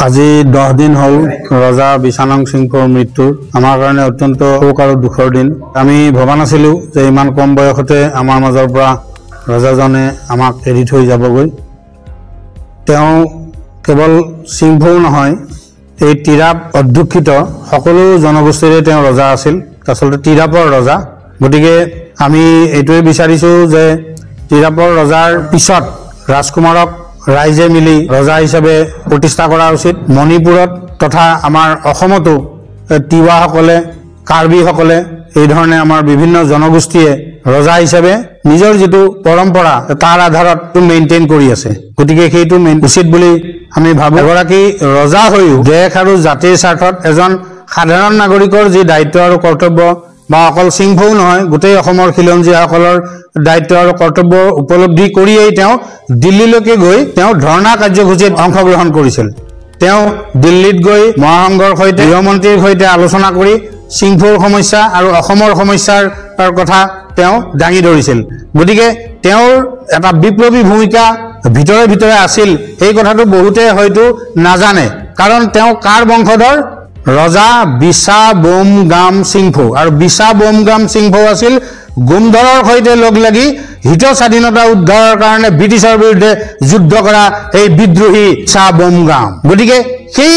আজি 10 দিন হল ৰজা বিশানং সিংহৰ মৃত্যুৰ আমাৰ কাৰণে অত্যন্ত শোক আৰু দুখৰ দিন। আমি ভবা নাছিলো যে ইমান কম বয়সতে আমাৰ মাজৰ পৰা ৰজাজনে আমাক এৰি থৈ যাবগৈ। তেওঁ কেৱল সিংহও নহয়, এই তিৰাপ অধ্যুষিত সকলো জনগোষ্ঠীৰে তেওঁ ৰজা আছিল, আচলতে তিৰাপৰ ৰজা। গতিকে আমি এইটোৱে বিচাৰিছো যে তিৰাপৰ ৰজাৰ পিছত ৰাজকুমাৰক ৰাইজে মিলি ৰজা হিচাপে প্ৰতিষ্ঠা কৰা উচিত। মণিপুৰত তথা আমাৰ অসমতো তিৱাসকলে কাৰ্বিসকলে এই ধৰণে আমাৰ বিভিন্ন জনগোষ্ঠীয়ে ৰজা হিচাপে নিজৰ যেটো পৰম্পৰা তাৰ আধাৰত মেইনটেইন কৰি আছে। গতিকে সেইটো উচিত বুলি আমি ভাবো। এগৰাকী ৰজা হৈও দেশ আৰু জাতিৰ স্বাৰ্থত এজন সাধাৰণ নাগৰিকৰ যি দায়িত্ব আৰু কৰ্তব্য বা অকল সিংহও নহয়, গোটেই অসমৰ খিলঞ্জীয়াসকলৰ দায়িত্ব আৰু কৰ্তব্য উপলব্ধি কৰিয়েই তেওঁ দিল্লীলৈকে গৈ তেওঁ ধৰ্ণা কাৰ্যসূচীত অংশগ্ৰহণ কৰিছিল। তেওঁ দিল্লীত গৈ মহাসংঘৰ সৈতে গৃহমন্ত্ৰীৰ সৈতে আলোচনা কৰি সিংহৰ সমস্যা আৰু অসমৰ সমস্যাৰ কথা তেওঁ দাঙি ধৰিছিল। গতিকে তেওঁৰ এটা বিপ্লৱী ভূমিকা ভিতৰে ভিতৰে আছিল, এই কথাটো বহুতে হয়তো নাজানে। কাৰণ তেওঁ কাৰ বংশধৰ? ৰজা বিশা বোমগাম সিংহ। আৰু বিশা বোমগাম সিংহ আছিল গোমধৰৰ সৈতে লগ লাগি হিত স্বাধীনতা উদ্ধাৰৰ কাৰণে ব্ৰিটিছৰ বিৰুদ্ধে যুদ্ধ কৰা এই বিদ্ৰোহী বিশা বোমগাম। গতিকে সেই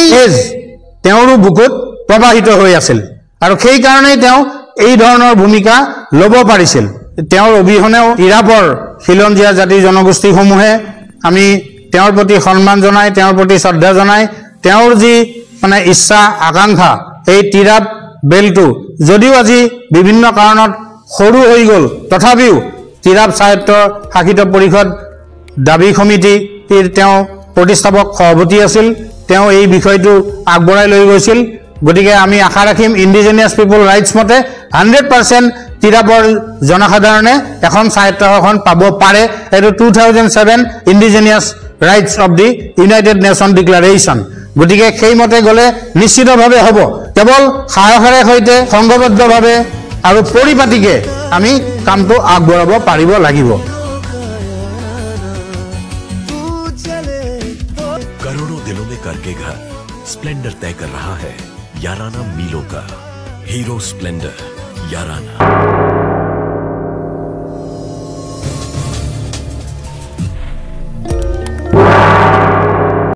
তেওঁৰো বুকুত প্ৰবাহিত হৈ আছিল আৰু সেই কাৰণেই তেওঁ এই ধৰণৰ ভূমিকা ল'ব পাৰিছিল। তেওঁৰ অবিহনেও তিৰাপৰ খিলঞ্জীয়া জাতিৰ জনগোষ্ঠীসমূহে আমি তেওঁৰ প্ৰতি সন্মান জনাই, তেওঁৰ প্ৰতি শ্ৰদ্ধা জনাই, তেওঁৰ যি ইচ্ছা আকাংক্ষা, এই তিৰাপ বেলটো যদিও আজি বিভিন্ন কাৰণত সৰু হৈ গ'ল, তথাপিও তিৰাপ সাহিত্য শাসিত পৰিষদ দাবী সমিতিৰ তেওঁ প্ৰতিষ্ঠাপক সভাপতি আছিল। তেওঁ এই বিষয়টো আগবঢ়াই লৈ গৈছিল। গতিকে আমি আশা ৰাখিম ইণ্ডিজিনিয়াছ পিপল ৰাইটছ মতে 100% তিৰাপৰ জনসাধাৰণে এখন সাহিত্য শাসন পাব পাৰে। এইটো 2007 indigenous rights of the United nation declaration. গতিকে সেইমতে গ'লে নিশ্চিতভাৱে হ'ব। কেৱল সাহসেৰে সৈতে সংঘবদ্ধভাৱে আৰু পৰিপাটিকে আমি কামটো আগবঢ়াব পাৰিব লাগিব। करोड़ों दिलों में करके घर स्प्लेंडर तय कर रहा है याराना मीलों का हीरो स्प्लेंडर याराना।